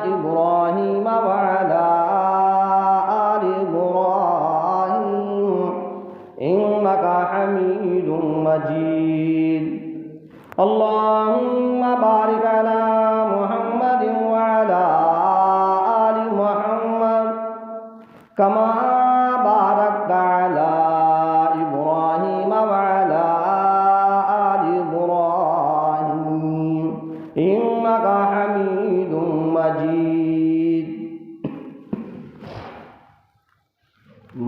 إبراهيم وعلى آل إبراهيم إنك حميد مجيد اللهم بارك على محمد وعلى آل محمد كما باركت على إبراهيم وعلى آل إبراهيم إنك حميد مجيد۔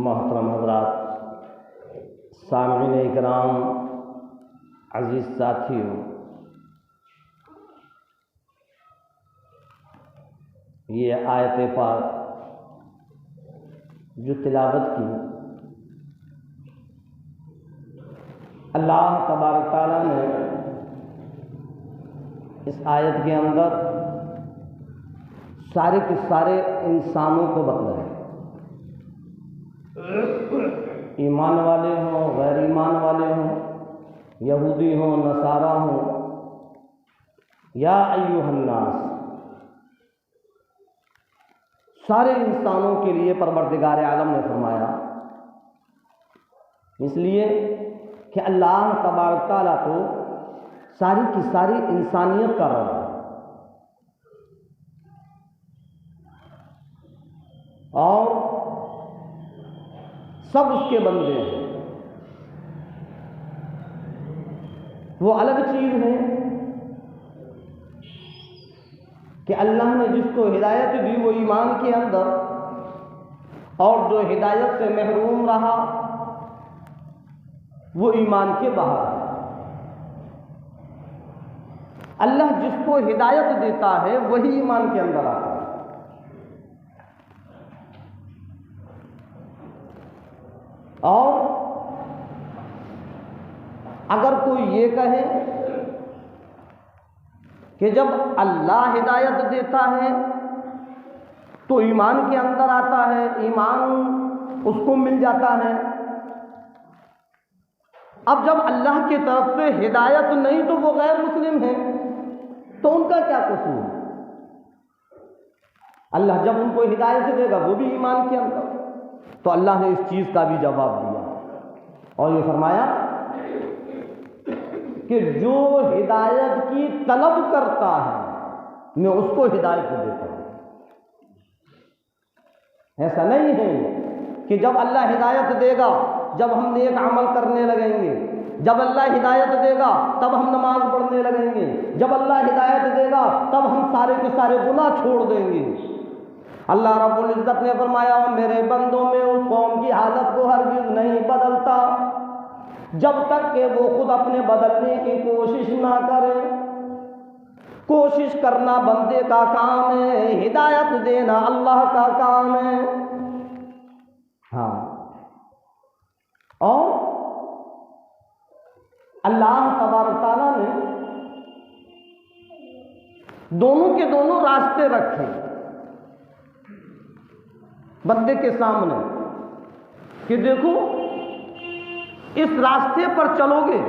محترم حضرات، سامعین اکرام، عزیز ساتھیوں، یہ آیت پاک جو تلاوت کی، اللہ تبارک تعالیٰ نے اس آیت کے اندر سارے کے سارے انسانوں کو بتلایا، ایمان والے ہوں، غیر ایمان والے ہوں، یہودی ہوں، نصارہ ہوں، یا ایھا الناس، سارے انسانوں کے لیے پروردگار عالم نے فرمایا، اس لیے کہ اللہ تبارک تعالیٰ کو ساری کی ساری انسانیت کا رب ہے، اور سب اس کے بندے ہیں۔ وہ الگ چیز ہے کہ اللہ نے جس کو ہدایت دی وہ ایمان کے اندر، اور جو ہدایت سے محروم رہا وہ ایمان کے باہر ہے۔ اللہ جس کو ہدایت دیتا ہے وہی ایمان کے اندر آتا ہے، اور اگر کوئی یہ کہے کہ جب اللہ ہدایت دیتا ہے تو ایمان کے اندر آتا ہے، ایمان اس کو مل جاتا ہے، اب جب اللہ کی طرف سے ہدایت نہیں تو وہ غیر مسلم ہیں، تو ان کا کیا قصور؟ اللہ جب ان کو ہدایت دے گا وہ بھی ایمان کے اندر۔ تو اللہ نے اس چیز کا بھی جواب دیا اور یہ فرمایا کہ جو ہدایت کی طلب کرتا ہے میں اس کو ہدایت دیتا ہوں۔ ایسا نہیں ہے کہ جب اللہ ہدایت دے گا جب ہم نیک عمل کرنے لگیں گے، جب اللہ ہدایت دے گا تب ہم نماز پڑھنے لگیں گے، جب اللہ ہدایت دے گا تب ہم سارے کے سارے گناہ چھوڑ دیں گے۔ اللہ رب العزت نے فرمایا میرے بندوں میں اس قوم کی حالت کو ہرگز نہیں بدلتا جب تک کہ وہ خود اپنے بدلنے کی کوشش نہ کرے۔ کوشش کرنا بندے کا کام ہے، ہدایت دینا اللہ کا کام ہے۔ ہاں، اور اللہ تبارک تعالیٰ نے دونوں کے دونوں راستے رکھے بندے کے سامنے کہ دیکھو اس راستے پر چلو گے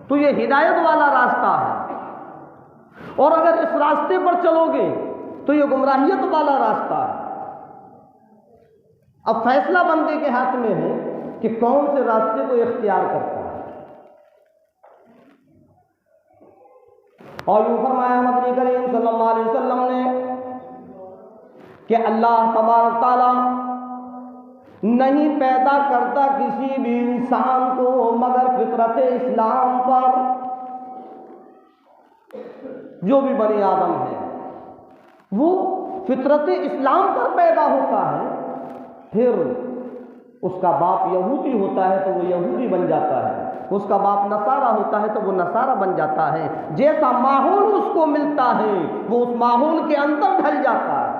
تو یہ ہدایت والا راستہ ہے، اور اگر اس راستے پر چلو گے تو یہ گمراہیت والا راستہ ہے۔ اب فیصلہ بندے کے ہاتھ میں ہے کہ کون سے راستے کو اختیار کرتا ہے۔ اور یوں فرمایا مدنی کریم صلی اللہ علیہ وسلم نے کہ اللہ تبارک تعالیٰ نہیں پیدا کرتا کسی بھی انسان کو مگر فطرت اسلام پر۔ جو بھی بنی آدم ہے وہ فطرت اسلام پر پیدا ہوتا ہے، پھر اس کا باپ یہودی ہوتا ہے تو وہ یہودی بن جاتا ہے، اس کا باپ نصارہ ہوتا ہے تو وہ نصارہ بن جاتا ہے۔ جیسا ماحول اس کو ملتا ہے وہ اس ماحول کے اندر ڈھل جاتا ہے۔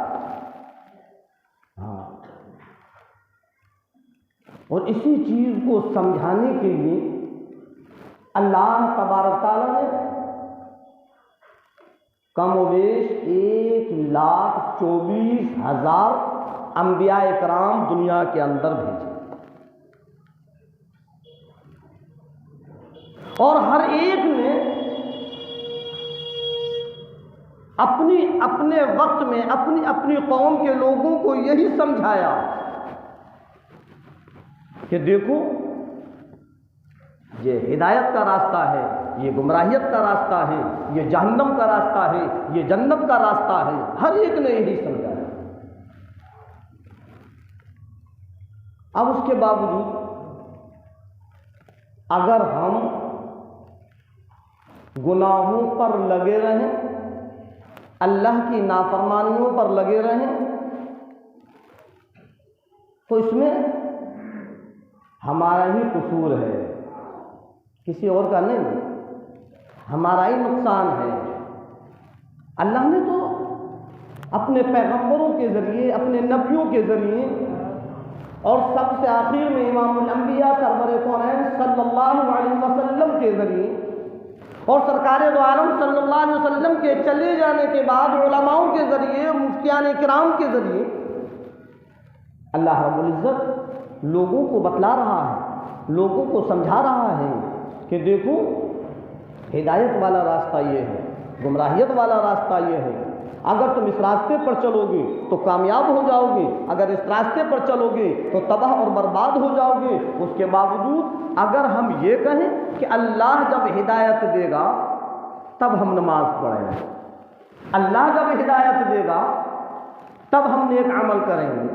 اور اسی چیز کو سمجھانے کے لیے اللہ تبارک تعالیٰ نے کم و بیش 1,24,000 انبیاء کرام دنیا کے اندر بھیجے، اور ہر ایک نے اپنے وقت میں اپنی قوم کے لوگوں کو یہی سمجھایا کہ دیکھو یہ ہدایت کا راستہ ہے، یہ گمراہیت کا راستہ ہے، یہ جہنم کا راستہ ہے، یہ جنت کا راستہ ہے، ہر ایک نے یہی سمجھایا۔ اب اس کے باوجود اگر ہم گناہوں پر لگے رہیں، اللہ کی نافرمانیوں پر لگے رہیں، تو اس میں ہمارا ہی قصور ہے، کسی اور کا نہیں، ہمارا ہی نقصان ہے۔ اللہ نے تو اپنے پیغمبروں کے ذریعے، اپنے نبیوں کے ذریعے، اور سب سے آخر میں امام الانبیاء سرور کونین صلی اللہ علیہ وسلم کے ذریعے، اور سرکار دو عالم صلی اللہ علیہ وسلم کے چلے جانے کے بعد علماؤں کے ذریعے، مفتیان کرام کے ذریعے اللہ رب العزت لوگوں کو بتلا رہا ہے، لوگوں کو سمجھا رہا ہے کہ دیکھو ہدایت والا راستہ یہ ہے، گمراہیت والا راستہ یہ ہے، اگر تم اس راستے پر چلو گے تو کامیاب ہو جاؤ گے، اگر اس راستے پر چلو گے تو تباہ اور برباد ہو جاؤ گے۔ اس کے باوجود اگر ہم یہ کہیں کہ اللہ جب ہدایت دے گا تب ہم نماز پڑھیں گے، اللہ جب ہدایت دے گا تب ہم نیک عمل کریں گے،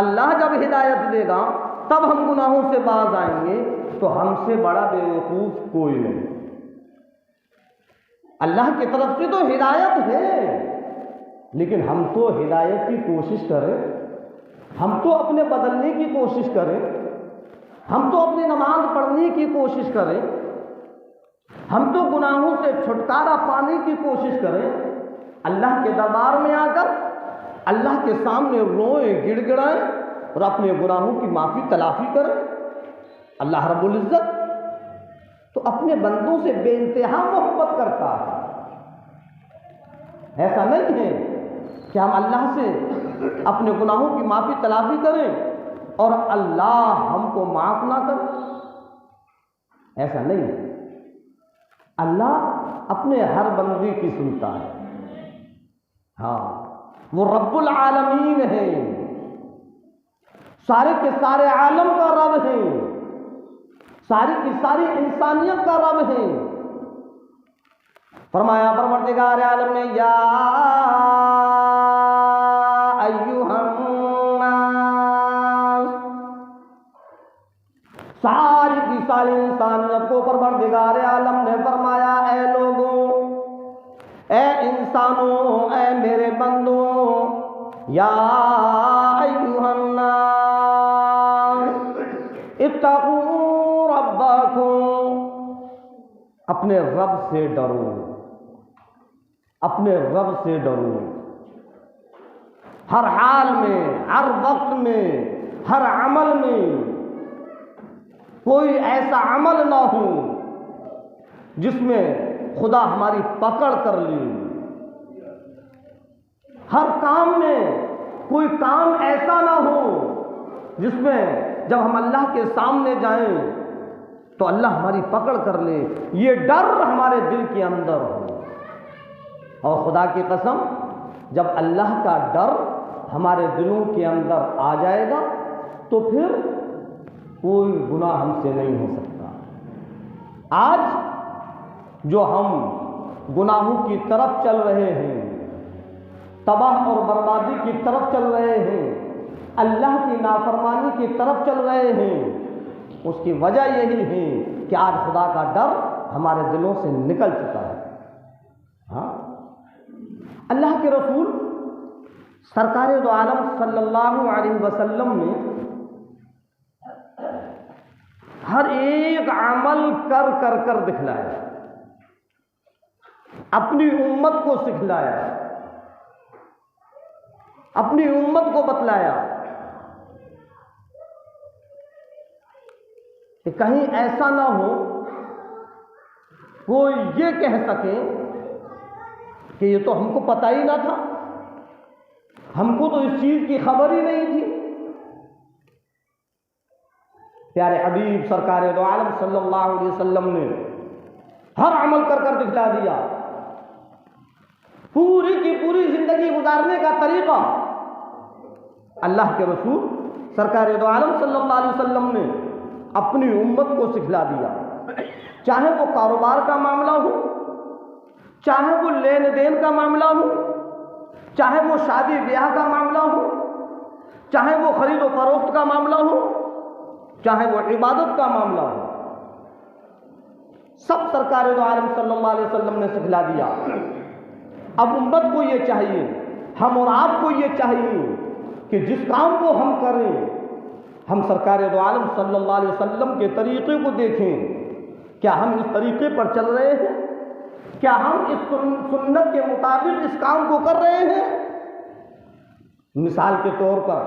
اللہ جب ہدایت دے گا تب ہم گناہوں سے باز آئیں گے، تو ہم سے بڑا بے وقوف کوئی نہیں۔ اللہ کی طرف سے تو ہدایت ہے، لیکن ہم تو ہدایت کی کوشش کریں، ہم تو اپنے بدلنے کی کوشش کریں، ہم تو اپنی نماز پڑھنے کی کوشش کریں، ہم تو گناہوں سے چھٹکارا پانے کی کوشش کریں، اللہ کے دربار میں آ کر اللہ کے سامنے روئیں، گڑ گڑائیں اور اپنے گناہوں کی معافی تلافی کریں۔ اللہ رب العزت تو اپنے بندوں سے بے انتہا محبت کرتا ہے۔ ایسا نہیں ہے کہ ہم اللہ سے اپنے گناہوں کی معافی تلافی کریں اور اللہ ہم کو معاف نہ کرے، ایسا نہیں ہے۔ اللہ اپنے ہر بندے کی سنتا ہے، ہاں وہ رب العالمین ہے، سارے کے سارے عالم کا رب ہے، ساری کی ساری انسانیت کا رب ہے۔ فرمایا پروردگار عالم نے یا ایھا الناس، ساری کی ساری انسانیت کو پروردگار عالم نے فرمایا اے لوگوں، اے انسانوں، اے میرے بندوں، یا ایھا الناس اتقوا ربکم، اپنے رب سے ڈرو، اپنے رب سے ڈرو، ہر حال میں، ہر وقت میں، ہر عمل میں کوئی ایسا عمل نہ ہو جس میں خدا ہماری پکڑ کر لے، ہر کام میں کوئی کام ایسا نہ ہو جس میں جب ہم اللہ کے سامنے جائیں تو اللہ ہماری پکڑ کر لے، یہ ڈر ہمارے دل کے اندر ہو۔ اور خدا کی قسم جب اللہ کا ڈر ہمارے دلوں کے اندر آ جائے گا تو پھر کوئی گناہ ہم سے نہیں ہو سکتا۔ آج جو ہم گناہوں کی طرف چل رہے ہیں، تباہ اور بربادی کی طرف چل رہے ہیں، اللہ کی نافرمانی کی طرف چل رہے ہیں، اس کی وجہ یہی ہے کہ آج خدا کا ڈر ہمارے دلوں سے نکل چکا ہے۔ ہاں اللہ کے رسول سرکار دو عالم صلی اللہ علیہ وسلم نے ہر ایک عمل کر کر کر دکھلایا، اپنی امت کو سکھلایا، اپنی امت کو بتلایا کہ کہیں ایسا نہ ہو کوئی یہ کہہ سکے کہ یہ تو ہم کو پتہ ہی نہ تھا، ہم کو تو اس چیز کی خبر ہی نہیں تھی۔ پیارے حبیب سرکار دو عالم صلی اللہ علیہ وسلم نے ہر عمل کر کر دکھلا دیا، پوری کی پوری زندگی گزارنے کا طریقہ اللہ کے رسول سرکار دو عالم صلی اللہ علیہ وسلم نے اپنی امت کو سکھلا دیا. چاہے وہ کاروبار کا معاملہ ہو، چاہے وہ لین دین کا معاملہ ہو، چاہے وہ شادی بیاہ کا معاملہ ہو، چاہے وہ خرید و فروخت کا معاملہ ہو، چاہے وہ عبادت کا معاملہ ہو، سب سرکار دو عالم صلی اللہ علیہ وسلم نے سکھلا دیا. اب امت کو یہ چاہیے، ہم اور آپ کو یہ چاہیے کہ جس کام کو ہم کریں ہم سرکار دو عالم صلی اللہ علیہ وسلم کے طریقے کو دیکھیں. کیا ہم اس طریقے پر چل رہے ہیں؟ کیا ہم اس سنت کے مطابق اس کام کو کر رہے ہیں؟ مثال کے طور پر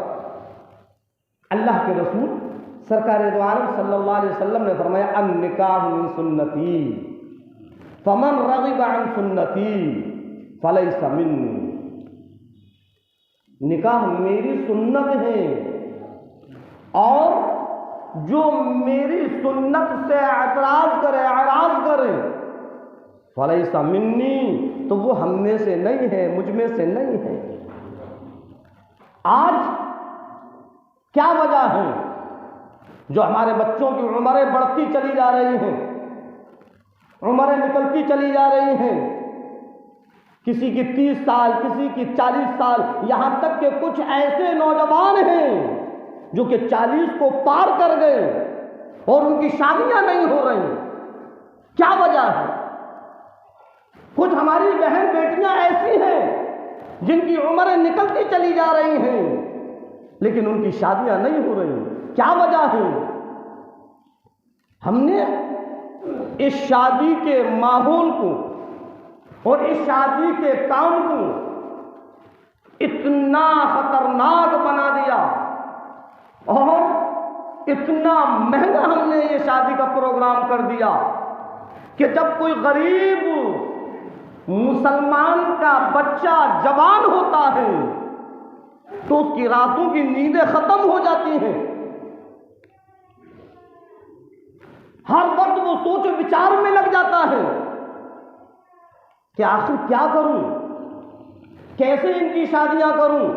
اللہ کے رسول سرکار دو عالم صلی اللہ علیہ وسلم نے فرمایا النکاح من سنتی فمن رغب عن سنتی فلیس منی. نکاح میری سنت ہے اور جو میری سنت سے اعراض کرے فلیس منی، تو وہ ہم میں سے نہیں ہے، مجھ میں سے نہیں ہے. آج کیا وجہ ہے جو ہمارے بچوں کی عمریں بڑھتی چلی جا رہی ہیں، عمریں نکلتی چلی جا رہی ہیں، کسی کی 30 سال، کسی کی 40 سال، یہاں تک کہ کچھ ایسے نوجوان ہیں جو کہ 40 کو پار کر گئے اور ان کی شادیاں نہیں ہو رہی. کیا وجہ ہے؟ کچھ ہماری بہن بیٹیاں ایسی ہیں جن کی عمریں نکلتی چلی جا رہی ہیں لیکن ان کی شادیاں نہیں ہو رہی. کیا وجہ ہے؟ ہم نے اس شادی کے ماحول کو اور اس شادی کے کام کو اتنا خطرناک بنا دیا اور اتنا مہنگا ہم نے یہ شادی کا پروگرام کر دیا کہ جب کوئی غریب مسلمان کا بچہ جوان ہوتا ہے تو اس کی راتوں کی نیندیں ختم ہو جاتی ہیں. ہر وقت وہ سوچ و بچار میں لگ جاتا ہے کہ آخر کیا کروں، کیسے ان کی شادیاں کروں،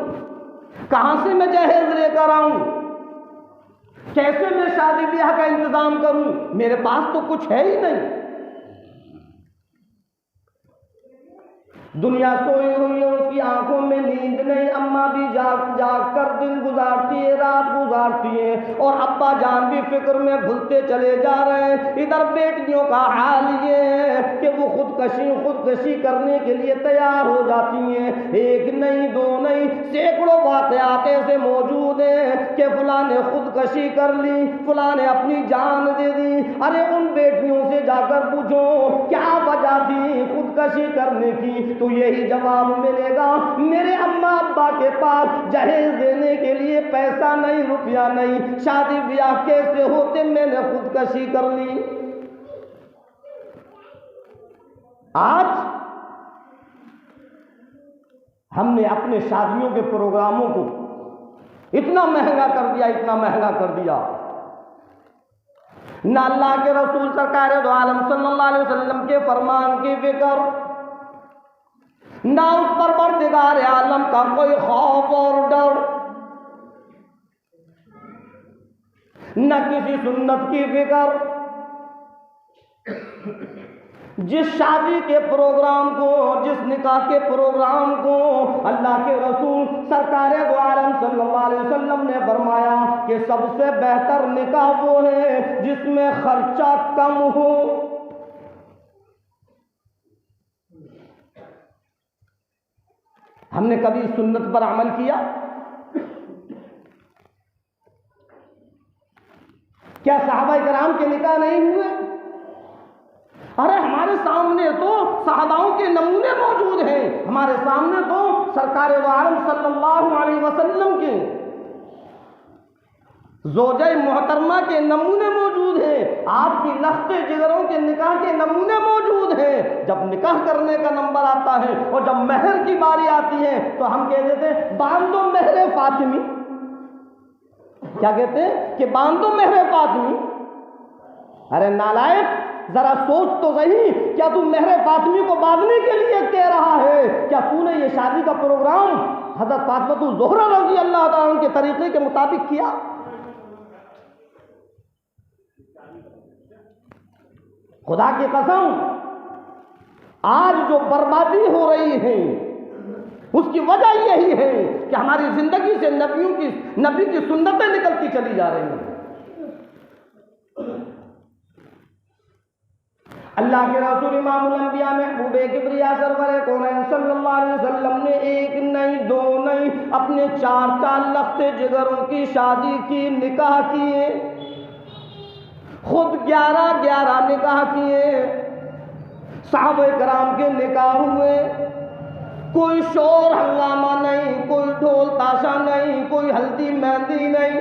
کہاں سے میں جہیز لے کر آؤں، کیسے میں شادی بیاہ کا انتظام کروں، میرے پاس تو کچھ ہے ہی نہیں. دنیا سوئی ہوئی ہے، اس کی آنکھوں میں نیند نہیں، اماں بھی جاگ جاگ کر دن گزارتی ہے، رات گزارتی ہے، اور ابا جان بھی فکر میں گھلتے چلے جا رہے ہیں. ادھر بیٹیوں کا حال یہ ہے کہ وہ خودکشی کرنے کے لیے تیار ہو جاتی ہیں. ایک نہیں، دو نہیں، سینکڑوں واقعات ایسے موجود ہیں کہ فلاں نے خودکشی کر لی، فلاں نے اپنی جان دے دی. ارے ان بیٹیوں سے جا کر پوچھو کیا وجہ تھی خودکشی کرنے کی، تو یہی جواب ملے گا، میرے اماں ابا کے پاس جہیز دینے کے لیے پیسہ نہیں، روپیہ نہیں، شادی بیاہ کیسے ہوتے، میں نے خودکشی کر لی. آج ہم نے اپنے شادیوں کے پروگراموں کو اتنا مہنگا کر دیا، اتنا مہنگا کر دیا. نہ اللہ کے رسول سرکار دو عالم صلی اللہ علیہ وسلم کے فرمان کی فکر، نہ اس پروردگار عالم کا کوئی خوف اور ڈر، نہ کسی سنت کی فکر. جس شادی کے پروگرام کو، جس نکاح کے پروگرام کو اللہ کے رسول سرکار دو عالم صلی اللہ علیہ وسلم نے فرمایا کہ سب سے بہتر نکاح وہ ہے جس میں خرچہ کم ہو. ہم نے کبھی سنت پر عمل کیا؟ کیا صحابہ کرام کے نکاح نہیں ہوئے؟ ارے ہمارے سامنے تو صحاباؤں کے نمونے موجود ہیں، ہمارے سامنے تو سرکار دو عالم صلی اللہ علیہ وسلم کے زوجہ محترمہ کے نمونے موجود ہیں، آپ کی لخت جگروں کے نکاح کے نمونے موجود ہیں. جب نکاح کرنے کا نمبر آتا ہے اور جب مہر کی باری آتی ہے تو ہم کہہ دیتے ہیں باندھو مہر فاطمی. کیا کہتے ہیں؟ کہ باندھو مہر فاطمی. ارے نالائق، ذرا سوچ تو صحیح، کیا تو مہر فاطمی کو باندھنے کے لیے کہہ رہا ہے؟ کیا تو نے یہ شادی کا پروگرام حضرت فاطمہ الزہرا رضی اللہ تعالیٰ عنہ کے طریقے کے مطابق کیا؟ خدا کی قسم، آج جو بربادی ہو رہی ہے اس کی وجہ یہی ہے کہ ہماری زندگی سے نبی کی سنتیں نکلتی چلی جا رہی ہیں۔ اللہ کے رسول امام الانبیاء محبوب کبریا سرور کونین صلی اللہ علیہ وسلم نے ایک نہیں دو نہیں اپنے 4 لخت جگروں کی شادی کی، نکاح کیے، خود 11 نکاح کیے، صحابہ کرام کے نکاح ہوئے، کوئی شور ہنگامہ نہیں، کوئی ڈھول تاشا نہیں، کوئی ہلدی مہندی نہیں،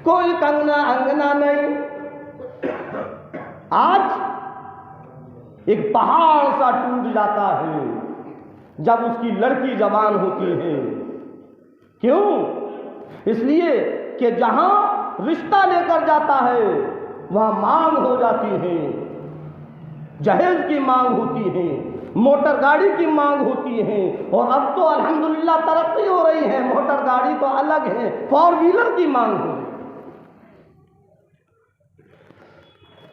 کوئی کنگنا انگنا نہیں۔ آج ایک پہاڑ سا ٹوٹ جاتا ہے جب اس کی لڑکی جوان ہوتی ہے۔ کیوں؟ اس لیے کہ جہاں رشتہ لے کر جاتا ہے وہاں مانگ ہو جاتی ہے، جہیز کی مانگ ہوتی ہے، موٹر گاڑی کی مانگ ہوتی ہے، اور اب تو الحمدللہ ترقی ہو رہی ہے، موٹر گاڑی تو الگ ہے، 4 ویلر کی مانگ ہو رہی ہے۔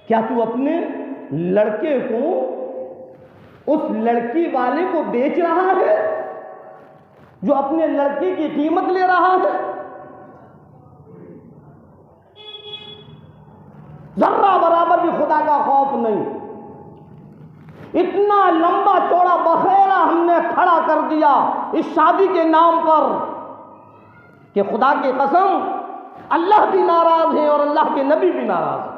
کیا تو اپنے لڑکے کو اس لڑکی والے کو بیچ رہا ہے جو اپنے لڑکی کی قیمت لے رہا ہے؟ ذرہ برابر بھی خدا کا خوف نہیں۔ اتنا لمبا چوڑا بخیرہ ہم نے کھڑا کر دیا اس شادی کے نام پر کہ خدا کی قسم اللہ بھی ناراض ہے اور اللہ کے نبی بھی ناراض ہے۔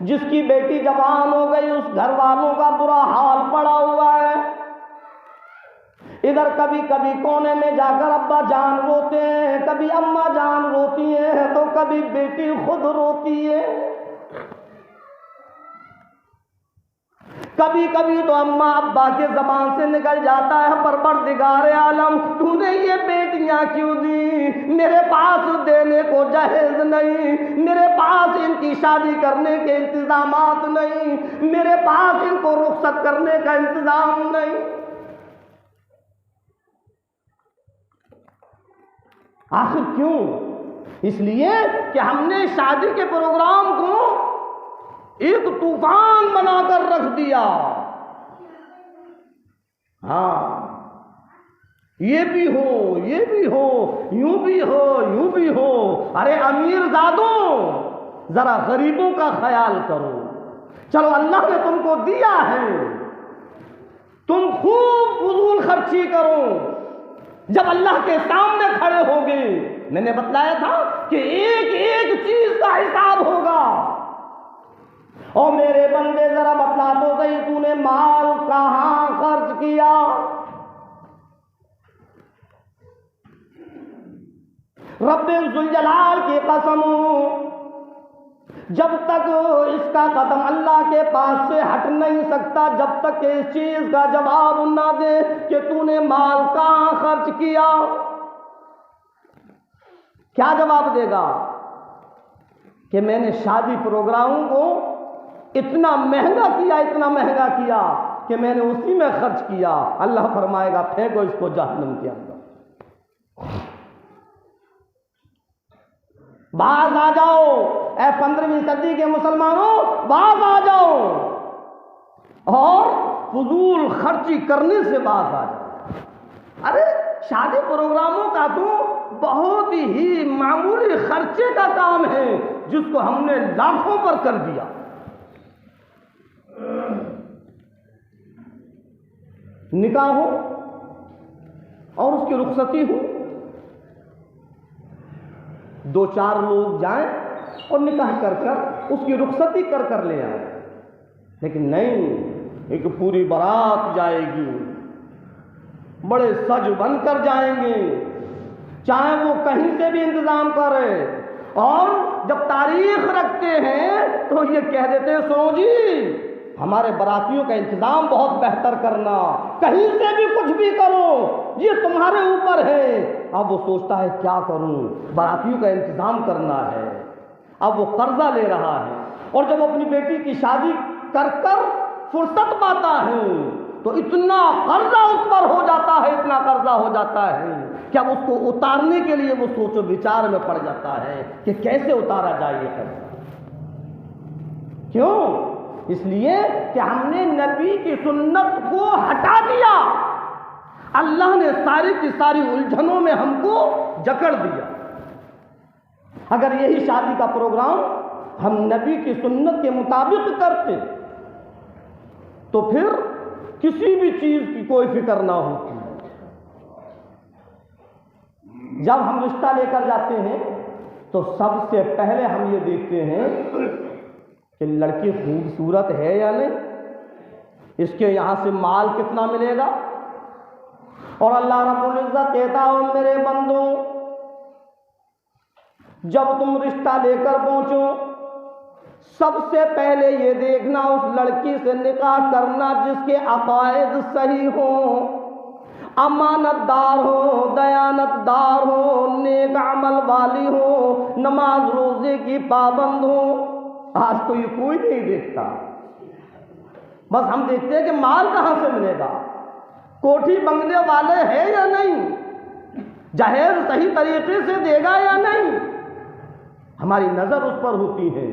جس کی بیٹی جوان ہو گئی اس گھر والوں کا برا حال پڑا ہوا ہے۔ ادھر کبھی کبھی کونے میں جا کر ابا جان روتے ہیں، کبھی اماں جان روتی ہیں، تو کبھی بیٹی خود روتی ہے۔ کبھی کبھی تو اماں ابا کے زبان سے نکل جاتا ہے پروردگار عالم تو نے یہ بیٹیاں کیوں دی؟ میرے پاس دینے کو جہیز نہیں، میرے پاس ان کی شادی کرنے کے انتظامات نہیں، میرے پاس ان کو رخصت کرنے کا انتظام نہیں۔ آخر کیوں؟ اس لیے کہ ہم نے شادی کے پروگرام کو ایک طوفان بنا کر رکھ دیا۔ ہاں، یہ بھی ہو، یہ بھی ہو، یوں بھی ہو، یوں بھی ہو۔ ارے امیر زادوں، ذرا غریبوں کا خیال کرو۔ چلو اللہ نے تم کو دیا ہے، تم خوب فضول خرچی کرو، جب اللہ کے سامنے کھڑے ہوگے میں نے بتلایا تھا کہ ایک ایک چیز کا حساب ہوگا۔ اور میرے بندے ذرا بتلا تو صحیح تو نے مال کہاں خرچ کیا؟ رب ذوالجلال کی قسم، جب تک اس کا قدم اللہ کے پاس سے ہٹ نہیں سکتا، جب تک کہ اس چیز کا جواب نہ دے کہ تو نے مال کہاں خرچ کیا، کیا جواب دے گا؟ کہ میں نے شادی پروگراموں کو اتنا مہنگا کیا، اتنا مہنگا کیا کہ میں نے اسی میں خرچ کیا۔ اللہ فرمائے گا پھینکو اس کو جہنم کے اندر۔ باز آ جاؤ اے 15ویں صدی کے مسلمانوں، باز آ جاؤ اور فضول خرچی کرنے سے باز آ جاؤ۔ ارے شادی پروگراموں کا تو بہت ہی معمولی خرچے کا کام ہے جس کو ہم نے لاکھوں پر کر دیا۔ نکاح ہو اور اس کی رخصتی ہو، 2-4 لوگ جائیں اور نکاح کر کر اس کی رخصتی کر لے آئیں، لیکن نہیں، ایک پوری بارات جائے گی، بڑے سج بن کر جائیں گے، چاہے وہ کہیں سے بھی انتظام کرے، اور جب تاریخ رکھتے ہیں تو یہ کہہ دیتے ہیں سنو جی ہمارے براتیوں کا انتظام بہت بہتر کرنا، کہیں سے بھی کچھ بھی کرو یہ تمہارے اوپر ہے، اب وہ سوچتا ہے کیا کروں، باراتیوں کا انتظام کرنا ہے، اب وہ قرضہ لے رہا ہے، اور جب اپنی بیٹی کی شادی کر فرصت پاتا ہے تو اتنا قرضہ اس پر ہو جاتا ہے، اتنا قرضہ ہو جاتا ہے کہ اب اس کو اتارنے کے لیے وہ سوچ و بچار میں پڑ جاتا ہے کہ کیسے اتارا جائے یہ قرضہ۔ کیوں؟ اس لیے کہ ہم نے نبی کی سنت کو ہٹا دیا، اللہ نے ساری کی ساری الجھنوں میں ہم کو جکڑ دیا۔ اگر یہی شادی کا پروگرام ہم نبی کی سنت کے مطابق کرتے تو پھر کسی بھی چیز کی کوئی فکر نہ ہوتی۔ جب ہم رشتہ لے کر جاتے ہیں تو سب سے پہلے ہم یہ دیکھتے ہیں کہ لڑکی خوبصورت ہے یا نہیں، اس کے یہاں سے مال کتنا ملے گا۔ اور اللہ رب العزت کہتا ہے میرے بندوں، جب تم رشتہ لے کر پہنچو سب سے پہلے یہ دیکھنا اس لڑکی سے نکاح کرنا جس کے عقائد صحیح ہوں، امانت دار ہو، دیانت دار ہو، نیک عمل والی ہو، نماز روزے کی پابند ہو۔ آج تو یہ کوئی نہیں دیکھتا، بس ہم دیکھتے ہیں کہ مال کہاں سے ملے گا، کوٹھی بنگلے والے ہیں یا نہیں، جہیز صحیح طریقے سے دے گا یا نہیں۔ ہماری نظر اس پر ہوتی ہے،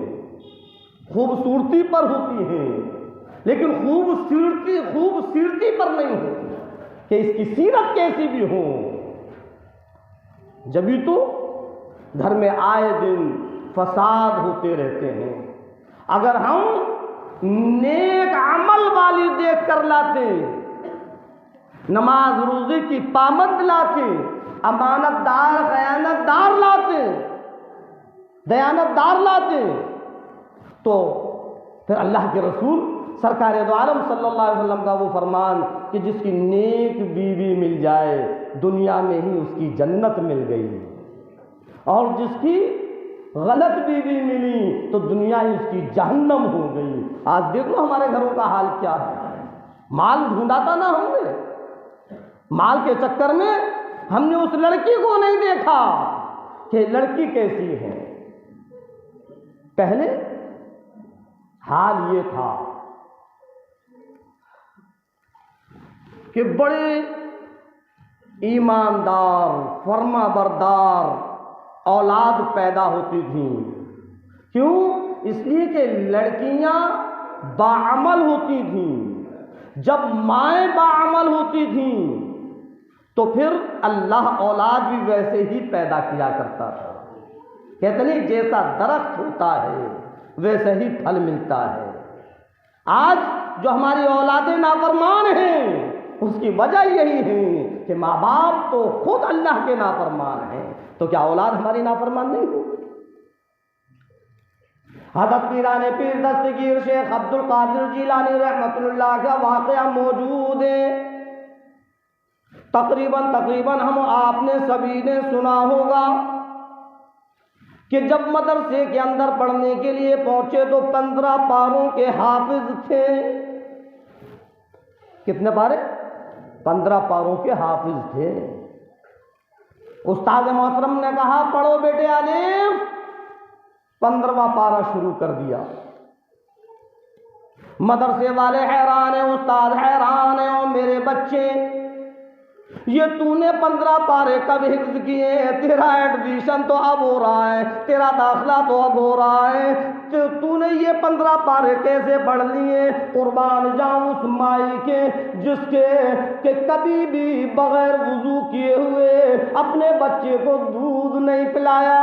خوبصورتی پر ہوتی ہے، لیکن خوبصورتی پر نہیں ہوتی کہ اس کی سیرت کیسی بھی ہو۔ جبھی تو گھر میں آئے دن فساد ہوتے رہتے ہیں۔ اگر ہم نیک عمل والی دیکھ کر لاتے، نماز روزے کی پابند لاتے، امانت دار خیانت دار لاتے، دیانت دار لاتے، تو پھر اللہ کے رسول سرکار دو عالم صلی اللہ علیہ وسلم کا وہ فرمان کہ جس کی نیک بیوی مل جائے دنیا میں ہی اس کی جنت مل گئی، اور جس کی غلط بیوی ملی تو دنیا ہی اس کی جہنم ہو گئی۔ آج دیکھ لو ہمارے گھروں کا حال کیا ہے، مال ڈھونڈا تھا نا ہم نے، مال کے چکر میں ہم نے اس لڑکی کو نہیں دیکھا کہ لڑکی کیسی ہے۔ پہلے حال یہ تھا کہ بڑے ایماندار فرما بردار اولاد پیدا ہوتی تھیں۔ کیوں؟ اس لیے کہ لڑکیاں باعمل ہوتی تھیں۔ جب مائیں باعمل ہوتی تھیں تو پھر اللہ اولاد بھی ویسے ہی پیدا کیا کرتا تھا۔ کہتے نہیں جیسا درخت ہوتا ہے ویسے ہی پھل ملتا ہے۔ آج جو ہماری اولادیں نافرمان ہیں اس کی وجہ یہی ہے کہ ماں باپ تو خود اللہ کے نافرمان ہیں، تو کیا اولاد ہماری نافرمان نہیں ہوگی؟ حضرت پیران پیر دستگیر شیخ عبد القادر جیلانی رحمۃ اللہ کا واقعہ موجود ہے، تقریباً ہم آپ نے سبھی نے سنا ہوگا کہ جب مدرسے کے اندر پڑھنے کے لیے پہنچے تو 15 پاروں کے حافظ تھے۔ کتنے پارے؟ 15 پاروں کے حافظ تھے۔ استاد محترم نے کہا پڑھو بیٹے الف، 15واں پارہ شروع کر دیا۔ مدرسے والے حیران ہیں، استاد حیران ہیں، اور میرے بچے یہ تو نے 15 پارے کب حفظ کیے؟ تیرا ایڈمیشن تو اب ہو رہا ہے، تیرا داخلہ تو اب ہو رہا ہے، تو نے یہ 15 پارے کیسے پڑھ لیے؟ قربان جاؤں اس مائی کے جس کے کہ کبھی بھی بغیر وضو کیے ہوئے اپنے بچے کو دودھ نہیں پلایا۔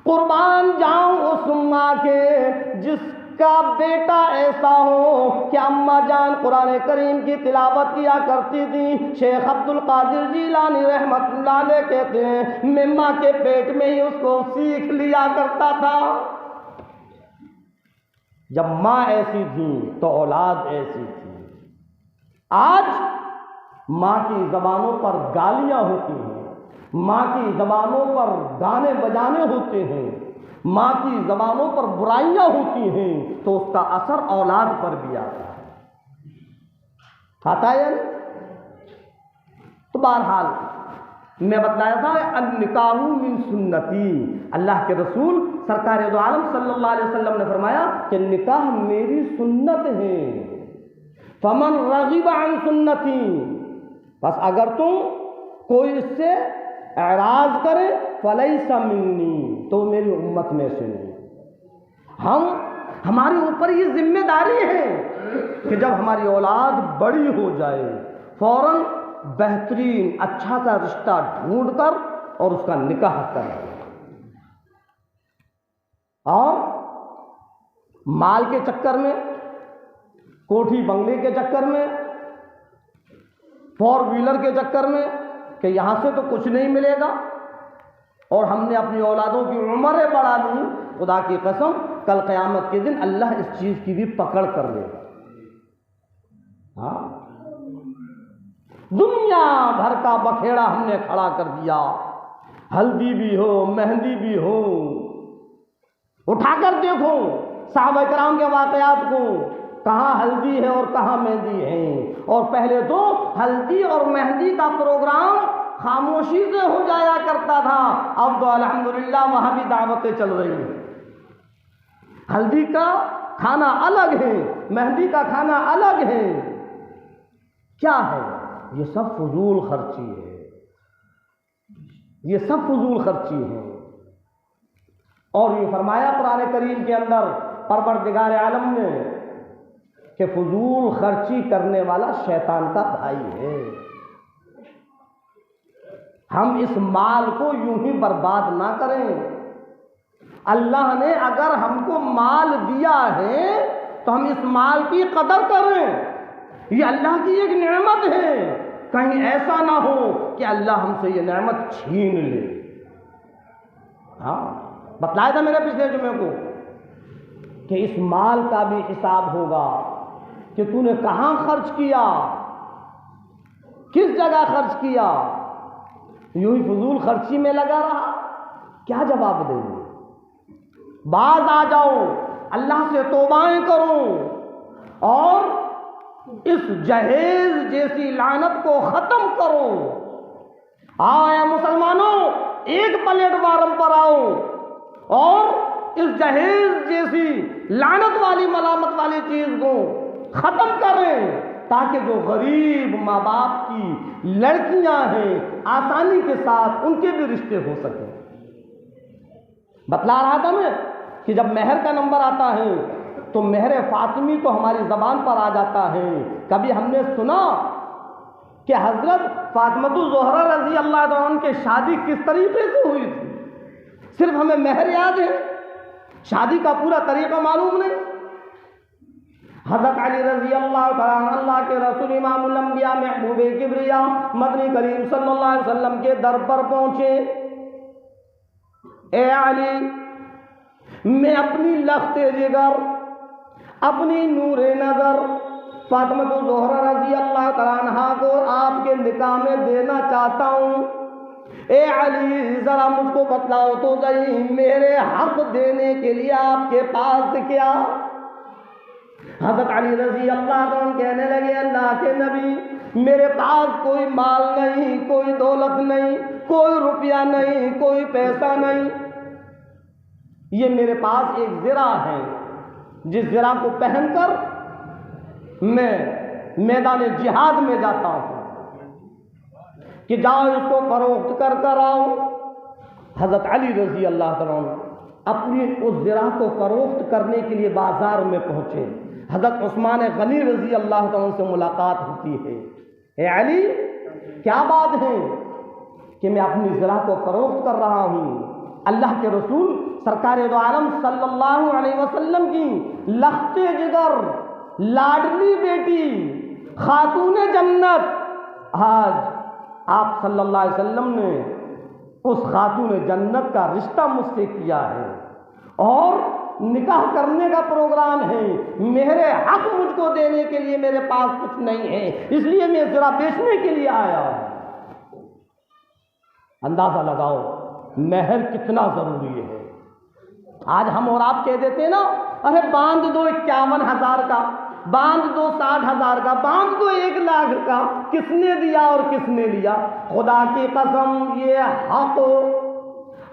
قربان جاؤں اس ماں کے جس کا بیٹا ایسا ہو کہ اماں جان قرآن کریم کی تلاوت کیا کرتی تھی۔ شیخ عبد القادر جیلانی رحمت اللہ علیہ کہتے ہیں میں ماں کے پیٹ میں ہی اس کو سیکھ لیا کرتا تھا۔ جب ماں ایسی تھی تو اولاد ایسی تھی۔ آج ماں کی زبانوں پر گالیاں ہوتی ہیں، ماں کی زبانوں پر گانے بجانے ہوتے ہیں، ماں کی زبانوں پر برائیاں ہوتی ہیں، تو اس کا اثر اولاد پر بھی آتا ہے۔ تو بہرحال میں بتلایا تھا النکاح من سنتی، اللہ کے رسول سرکار دو عالم صلی اللہ علیہ وسلم نے فرمایا کہ نکاح میری سنت ہے، فمن رغب عن سنتی، بس اگر تم کوئی اس سے اعراض کرے فلیس منی، تو میری امت میں سے نہیں۔ ہمارے اوپر یہ ذمہ داری ہے کہ جب ہماری اولاد بڑی ہو جائے فوراً بہترین اچھا سا رشتہ ڈھونڈ کر اور اس کا نکاح کریں، اور مال کے چکر میں، کوٹھی بنگلے کے چکر میں، فور ویلر کے چکر میں کہ یہاں سے تو کچھ نہیں ملے گا اور ہم نے اپنی اولادوں کی عمریں بڑھا دی، خدا کی قسم کل قیامت کے دن اللہ اس چیز کی بھی پکڑ کر لے گا۔ ہاں، دنیا بھر کا بکھیڑا ہم نے کھڑا کر دیا، ہلدی بھی ہو مہندی بھی ہو، اٹھا کر دیکھو صحابہ کرام کے واقعات کو، کہاں ہلدی ہے اور کہاں مہندی ہے، اور پہلے تو ہلدی اور مہندی کا پروگرام خاموشی سے ہو جایا کرتا تھا، اب تو الحمدللہ وہاں بھی دعوتیں چل رہی ہیں۔ ہلدی کا کھانا الگ ہے، مہندی کا کھانا الگ ہے، کیا ہے یہ؟ سب فضول خرچی ہے، یہ سب فضول خرچی ہے۔ اور یہ فرمایا قرآن کریم کے اندر پروردگار عالم نے کہ فضول خرچی کرنے والا شیطان کا بھائی ہے۔ ہم اس مال کو یوں ہی برباد نہ کریں، اللہ نے اگر ہم کو مال دیا ہے تو ہم اس مال کی قدر کریں، یہ اللہ کی ایک نعمت ہے، کہیں ایسا نہ ہو کہ اللہ ہم سے یہ نعمت چھین لے۔ ہاں، بتلایا تھا میں نے پچھلے جمعے کو کہ اس مال کا بھی حساب ہوگا کہ تو نے کہاں خرچ کیا، کس جگہ خرچ کیا، یوں ہی فضول خرچی میں لگا رہا، کیا جواب دیں گے؟ باز آ جاؤ، اللہ سے توبائیں کرو اور اس جہیز جیسی لعنت کو ختم کرو۔ آیا مسلمانوں، ایک پلیٹ وارم پر آؤ اور اس جہیز جیسی لعنت والی ملامت والی چیز کو ختم کریں، تاکہ جو غریب ماں باپ کی لڑکیاں ہیں آسانی کے ساتھ ان کے بھی رشتے ہو سکیں۔ بتلا رہا تھا میں کہ جب مہر کا نمبر آتا ہے تو مہر فاطمی تو ہماری زبان پر آ جاتا ہے، کبھی ہم نے سنا کہ حضرت فاطمہ الزہرا رضی اللہ عنہ کی شادی کس طریقے سے ہوئی تھی؟ صرف ہمیں مہر یاد ہے، شادی کا پورا طریقہ معلوم نہیں۔ حضرت علی رضی اللہ تعالیٰ اللہ کے رسول امام الانبیاء محبوب کبریا مدنی کریم صلی اللہ علیہ وسلم کے در پر پہنچے، اے علی، میں اپنی لخت جگر، اپنی نور نظر فاطمہ الزہرا رضی اللہ تعالیٰ عنہ کو آپ کے نکاح میں دینا چاہتا ہوں، اے علی ذرا مجھ کو بتلاؤ تو صحیح میرے حق دینے کے لیے آپ کے پاس کیا؟ حضرت علی رضی اللہ عنہ کہنے لگے، اللہ کے نبی، میرے پاس کوئی مال نہیں، کوئی دولت نہیں، کوئی روپیہ نہیں، کوئی پیسہ نہیں، یہ میرے پاس ایک زرہ ہے جس زرہ کو پہن کر میں میدان جہاد میں جاتا ہوں کہ جاؤ اس کو فروخت کر کر آؤ۔ حضرت علی رضی اللہ عنہ اپنی اس زرہ کو فروخت کرنے کے لیے بازار میں پہنچے، حضرت عثمان غنی رضی اللہ عنہ سے ملاقات ہوتی ہے، اے علی کیا بات ہے کہ میں اپنی زرہ کو فروخت کر رہا ہوں؟ اللہ کے رسول سرکار دو عالم صلی اللہ علیہ وسلم کی لخت جگر، لاڈلی بیٹی، خاتون جنت، آج آپ صلی اللہ علیہ وسلم نے اس خاتون جنت کا رشتہ مجھ سے کیا ہے اور نکاح کرنے کا پروگرام ہے، مہر حق مجھ کو دینے کے لیے میرے پاس کچھ نہیں ہے، اس لیے میں ذرا بیچنے کے لیے آیا ہوں۔ اندازہ لگاؤ مہر کتنا ضروری ہے۔ آج ہم اور آپ کہہ دیتے ہیں نا، ارے باندھ دو 51,000 کا، باندھ دو 60,000 کا، باندھ دو 1,00,000 کا، کس نے دیا اور کس نے لیا؟ خدا کی قسم یہ حق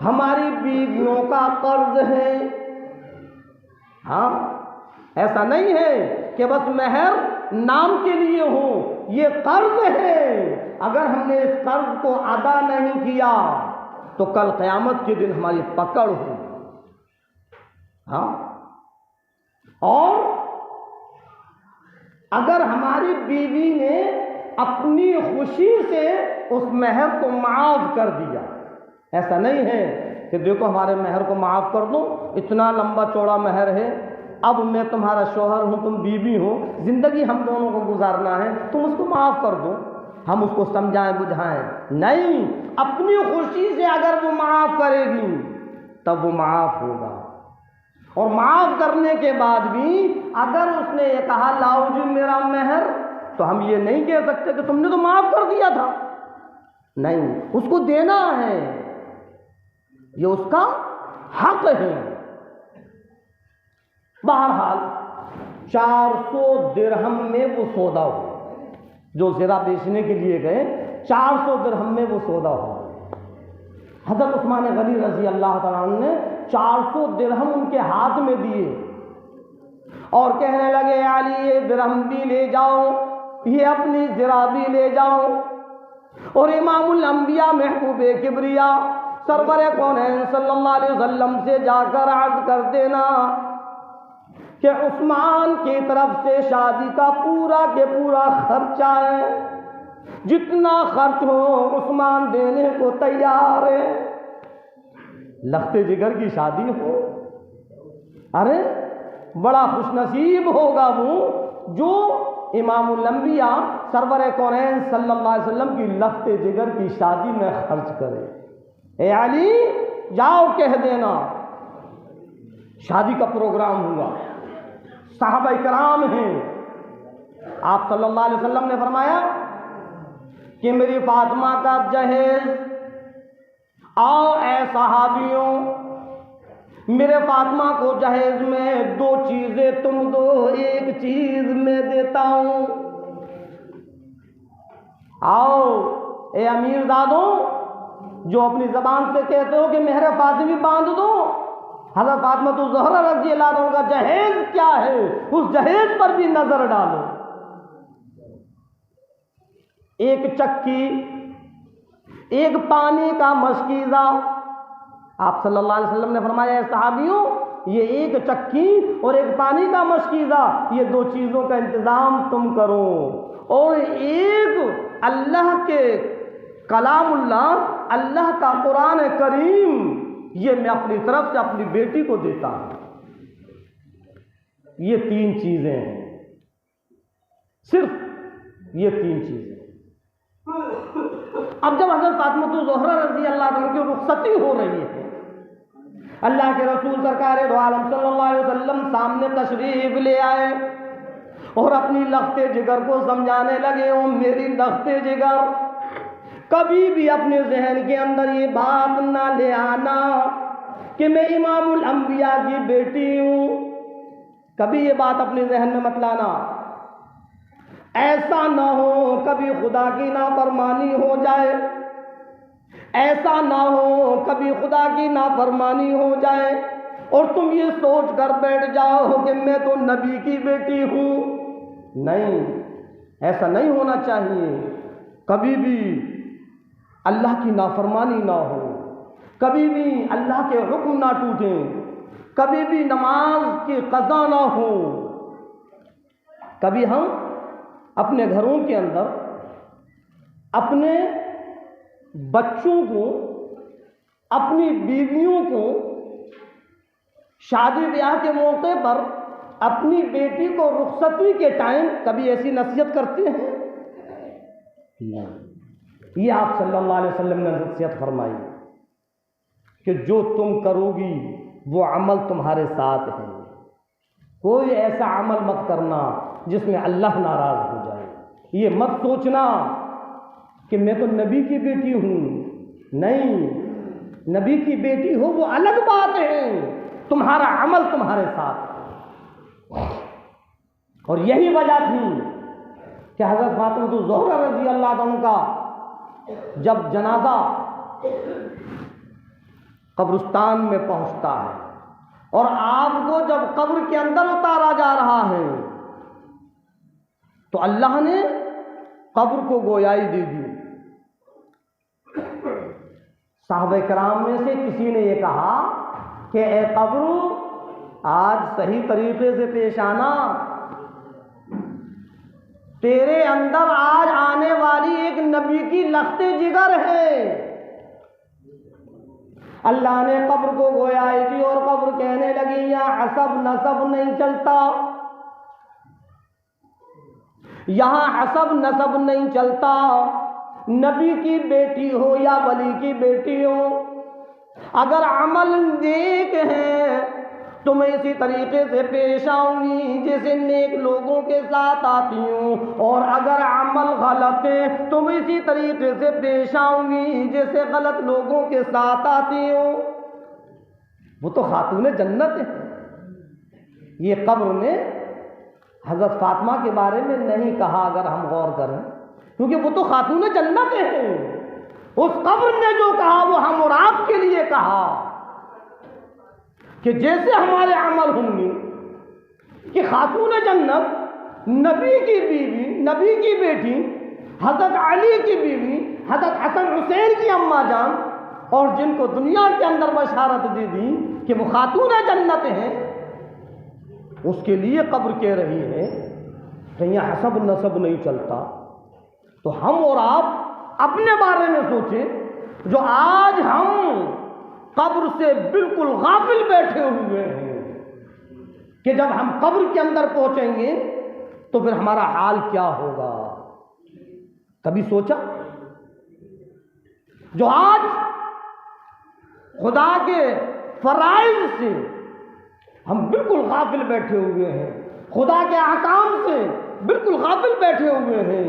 ہماری بیویوں کا قرض ہے۔ ہاں، ایسا نہیں ہے کہ بس مہر نام کے لیے ہو، یہ قرض ہے۔ اگر ہم نے اس قرض کو ادا نہیں کیا تو کل قیامت کے دن ہماری پکڑ ہو۔ ہاں، اور اگر ہماری بیوی نے اپنی خوشی سے اس مہر کو معاف کر دیا، ایسا نہیں ہے کہ دیکھو ہمارے مہر کو معاف کر دو، اتنا لمبا چوڑا مہر ہے، اب میں تمہارا شوہر ہوں، تم بیوی ہو، زندگی ہم دونوں کو گزارنا ہے، تم اس کو معاف کر دو، ہم اس کو سمجھائیں بجھائیں۔ نہیں، اپنی خوشی سے اگر وہ معاف کرے گی تب وہ معاف ہوگا۔ اور معاف کرنے کے بعد بھی اگر اس نے یہ کہا لاؤ جی میرا مہر، تو ہم یہ نہیں کہہ سکتے کہ تم نے تو معاف کر دیا تھا، نہیں، اس کو دینا ہے، یہ اس کا حق ہے۔ بہرحال 400 درہم میں وہ سودا ہوا، جو زرہ بیچنے کے لیے گئے 400 درہم میں وہ سودا ہوا۔ حضرت عثمان غنی رضی اللہ تعالیٰ عنہ نے 400 درہم ان کے ہاتھ میں دیے اور کہنے لگے علی یہ درہم بھی لے جاؤ، یہ اپنی زرہ بھی لے جاؤ، اور امام الانبیاء محبوب کبریا سرور کونین صلی اللہ علیہ وسلم سے جا کر عرض کر دینا کہ عثمان کی طرف سے شادی کا پورا کے پورا خرچہ ہے، جتنا خرچ ہو عثمان دینے کو تیار ہے۔ لخت جگر کی شادی ہو، ارے بڑا خوش نصیب ہوگا وہ جو امام الانبیاء سرور کونین صلی اللہ علیہ وسلم کی لخت جگر کی شادی میں خرچ کرے۔ اے علی جاؤ کہہ دینا شادی کا پروگرام ہوا، صحابہ کرام ہیں، آپ صلی اللہ علیہ وسلم نے فرمایا کہ میری فاطمہ کا جہیز، آؤ اے صحابیوں میرے فاطمہ کو جہیز میں 2 چیزیں تم دو، 1 چیز میں دیتا ہوں۔ آؤ اے امیر زادوں جو اپنی زبان سے کہتے ہو کہ مہر فاطمی باندھ دو، حضرت فاطمہ تو زہرا رضی اللہ عنہ کا جہیز کیا ہے اس جہیز پر بھی نظر ڈالو۔ 1 چکی، 1 پانی کا مشکیزہ، آپ صلی اللہ علیہ وسلم نے فرمایا اے صحابیوں یہ 1 چکی اور 1 پانی کا مشکیزہ، یہ 2 چیزوں کا انتظام تم کرو، اور 1 اللہ کے کلام اللہ کا قرآن کریم، یہ میں اپنی طرف سے اپنی بیٹی کو دیتا ہوں۔ یہ 3 چیزیں ہیں، صرف یہ 3 چیزیں۔ اب جب حضرت فاطمہ زہرا رضی اللہ عنہ کی رخصتی ہو رہی ہے، اللہ کے رسول سرکار دو عالم صلی اللہ علیہ وسلم سامنے تشریف لے آئے اور اپنی لخت جگر کو سمجھانے لگے، او میری لخت جگر، کبھی بھی اپنے ذہن کے اندر یہ بات نہ لے آنا کہ میں امام الانبیاء کی بیٹی ہوں، کبھی یہ بات اپنے ذہن میں مت لانا۔ ایسا نہ ہو کبھی خدا کی نافرمانی ہو جائے، ایسا نہ ہو کبھی خدا کی نافرمانی ہو جائے اور تم یہ سوچ کر بیٹھ جاؤ کہ میں تو نبی کی بیٹی ہوں۔ نہیں، ایسا نہیں ہونا چاہیے، کبھی بھی اللہ کی نافرمانی نہ ہو، کبھی بھی اللہ کے حکم نہ ٹوٹیں، کبھی بھی نماز کی قضا نہ ہو۔ کبھی ہم اپنے گھروں کے اندر اپنے بچوں کو، اپنی بیویوں کو شادی بیاہ کے موقع پر اپنی بیٹی کو رخصتی کے ٹائم کبھی ایسی نصیحت کرتے ہیں؟ نہیں، یہ آپ صلی اللہ علیہ وسلم نے نصیحت فرمائی کہ جو تم کرو گی وہ عمل تمہارے ساتھ ہے، کوئی ایسا عمل مت کرنا جس میں اللہ ناراض ہو جائے۔ یہ مت سوچنا کہ میں تو نبی کی بیٹی ہوں، نہیں، نبی کی بیٹی ہو وہ الگ بات ہے، تمہارا عمل تمہارے ساتھ۔ اور یہی وجہ تھی کہ حضرت فاطمہ الزہرا رضی اللہ عنہ کا جب جنازہ قبرستان میں پہنچتا ہے اور آپ کو جب قبر کے اندر اتارا جا رہا ہے تو اللہ نے قبر کو گویائی دے دی. صحابہ کرام میں سے کسی نے یہ کہا کہ اے قبر آج صحیح طریقے سے پیش آنا، تیرے اندر آج آنے والی ایک نبی کی لخت جگر ہے. اللہ نے قبر کو گویائی دی اور قبر کہنے لگی یہاں حسب نسب نہیں چلتا، یہاں حسب نسب نہیں چلتا، نبی کی بیٹی ہو یا ولی کی بیٹی ہو، اگر عمل نیک ہے تو میں اسی طریقے سے پیش آؤں گی جیسے نیک لوگوں کے ساتھ آتی ہوں، اور اگر عمل غلط ہے تو میں اسی طریقے سے پیش آؤں گی جیسے غلط لوگوں کے ساتھ آتی ہوں. وہ تو خاتون جنت ہے. یہ قبر نے حضرت فاطمہ کے بارے میں نہیں کہا اگر ہم غور کریں، کیونکہ وہ تو خاتون جنت ہے. اس قبر نے جو کہا وہ ہم اور آپ کے لیے کہا کہ جیسے ہمارے عمل ہوں گے کہ خاتون جنت، نبی کی بیوی، نبی کی بیٹی، حضرت علی کی بیوی، حضرت حسن حسین کی اماں جان، اور جن کو دنیا کے اندر بشارت دے دی کہ وہ خاتون جنت ہیں، اس کے لیے قبر کہہ رہی ہے کہ یہاں حسب نسب نہیں چلتا. تو ہم اور آپ اپنے بارے میں سوچیں جو آج ہم قبر سے بالکل غافل بیٹھے ہوئے ہیں کہ جب ہم قبر کے اندر پہنچیں گے تو پھر ہمارا حال کیا ہوگا. کبھی سوچا؟ جو آج خدا کے فرائض سے ہم بالکل غافل بیٹھے ہوئے ہیں، خدا کے احکام سے بالکل غافل بیٹھے ہوئے ہیں،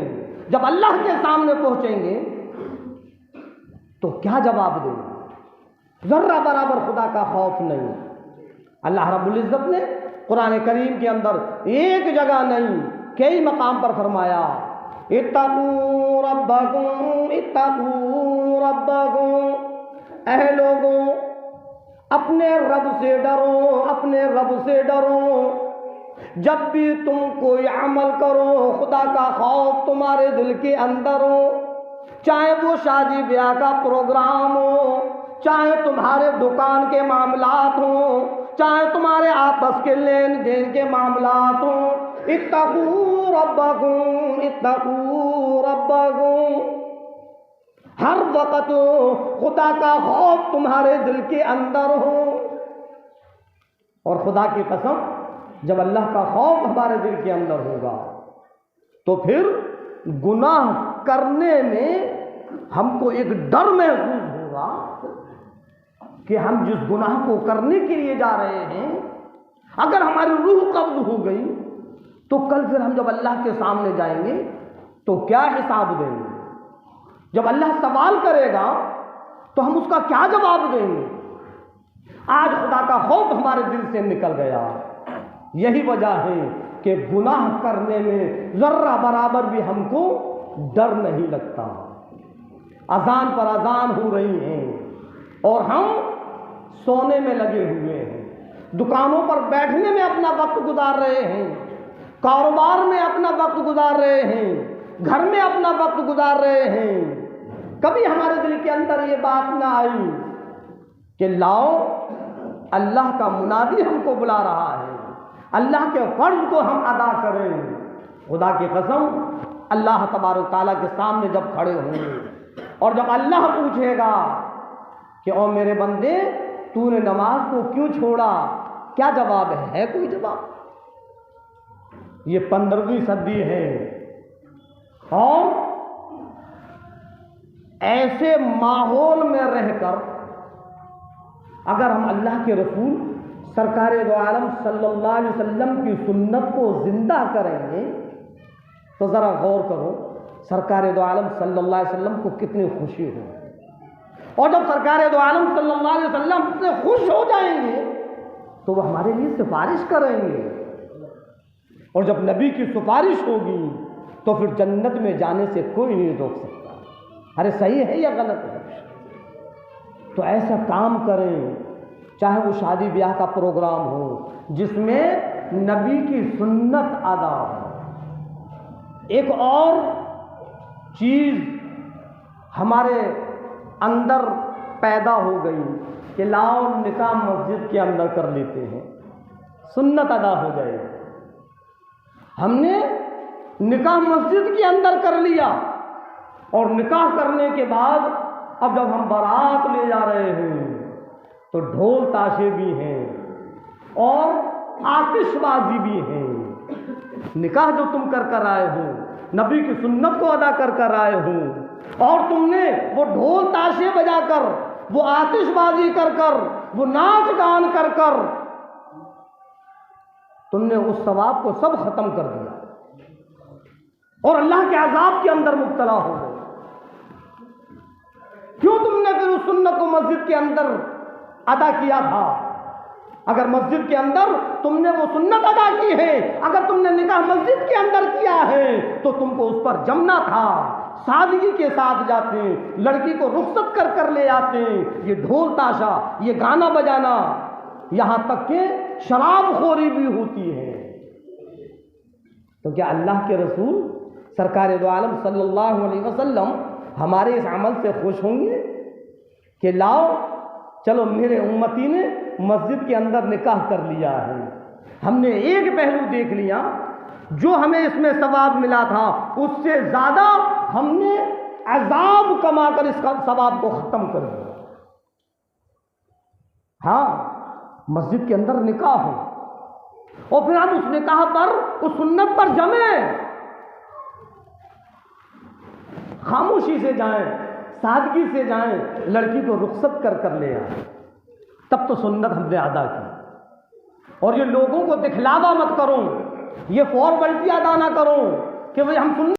جب اللہ کے سامنے پہنچیں گے تو کیا جواب دیں گے؟ ذرہ برابر خدا کا خوف نہیں. اللہ رب العزت نے قرآن کریم کے اندر ایک جگہ نہیں کئی مقام پر فرمایا اتقوا ربکم اتقوا ربکم، اے لوگوں اپنے رب سے ڈرو، اپنے رب سے ڈرو. جب بھی تم کوئی عمل کرو خدا کا خوف تمہارے دل کے اندر ہو، چاہے وہ شادی بیاہ کا پروگرام ہو، چاہے تمہارے دکان کے معاملات ہوں، چاہے تمہارے آپس کے لین دین کے معاملات ہوں. اتقوا ربکم اتقوا ربکم، ہر وقت خدا کا خوف تمہارے دل کے اندر ہو. اور خدا کی قسم جب اللہ کا خوف ہمارے دل کے اندر ہوگا تو پھر گناہ کرنے میں ہم کو ایک ڈر محسوس ہوگا کہ ہم جس گناہ کو کرنے کے لیے جا رہے ہیں اگر ہماری روح قبض ہو گئی تو کل پھر ہم جب اللہ کے سامنے جائیں گے تو کیا حساب دیں گے؟ جب اللہ سوال کرے گا تو ہم اس کا کیا جواب دیں گے؟ آج خدا کا خوف ہمارے دل سے نکل گیا. یہی وجہ ہے کہ گناہ کرنے میں ذرہ برابر بھی ہم کو ڈر نہیں لگتا. اذان پر اذان ہو رہی ہیں اور ہم سونے میں لگے ہوئے ہیں، دکانوں پر بیٹھنے میں اپنا وقت گزار رہے ہیں، کاروبار میں اپنا وقت گزار رہے ہیں، گھر میں اپنا وقت گزار رہے ہیں. کبھی ہمارے دل کے اندر یہ بات نہ آئی کہ لاؤ اللہ کا منادی ہم کو بلا رہا ہے، اللہ کے فرض کو ہم ادا کریں. خدا کی قسم اللہ تبارک تعالیٰ کے سامنے جب کھڑے ہوں گے اور جب اللہ پوچھے گا کہ او میرے بندے تو نے نماز کو کیوں چھوڑا، کیا جواب ہے کوئی جواب؟ یہ 15ویں صدی ہے اور ایسے ماحول میں رہ کر اگر ہم اللہ کے رسول سرکار دو عالم صلی اللہ علیہ وسلم کی سنت کو زندہ کریں گے تو ذرا غور کرو سرکار دو عالم صلی اللہ علیہ وسلم کو کتنی خوشی ہو. اور جب سرکار دو عالم صلی اللہ علیہ وسلم سے خوش ہو جائیں گے تو وہ ہمارے لیے سفارش کریں گے اور جب نبی کی سفارش ہوگی تو پھر جنت میں جانے سے کوئی نہیں روک سکتا. ارے صحیح ہے یا غلط ہے؟ تو ایسا کام کریں، چاہے وہ شادی بیاہ کا پروگرام ہو جس میں نبی کی سنت ادا ہو. ایک اور چیز ہمارے اندر پیدا ہو گئی کہ لاؤ نکاح مسجد کے اندر کر لیتے ہیں، سنت ادا ہو جائے. ہم نے نکاح مسجد کے اندر کر لیا، اور نکاح کرنے کے بعد اب جب ہم بارات لے جا رہے ہیں تو ڈھول تاشے بھی ہیں اور آتش بازی بھی ہیں. نکاح جو تم کر آئے ہو، نبی کی سنت کو ادا کر آئے ہو، اور تم نے وہ ڈھول تاشے بجا کر، وہ آتش بازی کر وہ ناچ گان کر تم نے اس ثواب کو سب ختم کر دیا اور اللہ کے عذاب کے اندر مبتلا ہو گئے. کیوں تم نے پھر اس سنت کو مسجد کے اندر ادا کیا تھا؟ اگر مسجد کے اندر تم نے وہ سنت ادا کی ہے، اگر تم نے نکاح مسجد کے اندر کیا ہے تو تم کو اس پر جمنا تھا، سادگی کے ساتھ جاتے، لڑکی کو رخصت کر لے آتے. یہ ڈھول تاشا، یہ گانا بجانا، یہاں تک کہ شراب خوری بھی ہوتی ہے. تو کیا اللہ کے رسول سرکار دو عالم صلی اللہ علیہ وسلم ہمارے اس عمل سے خوش ہوں گے کہ لاؤ چلو میرے امتی نے مسجد کے اندر نکاح کر لیا ہے، ہم نے ایک پہلو دیکھ لیا، جو ہمیں اس میں ثواب ملا تھا اس سے زیادہ ہم نے عذاب کما کر اس کا ثواب کو ختم کر دیا. ہاں مسجد کے اندر نکاح ہو اور پھر ہم اس نکاح پر، اس سنت پر جمیں، خاموشی سے جائیں، سادگی سے جائیں، لڑکی کو رخصت کر لے آئیں، تب تو سنت ہم نے ادا کی. اور یہ لوگوں کو دکھلاوا مت کرو، یہ فارملٹی ادا نہ کرو کہ بھئی ہم سنت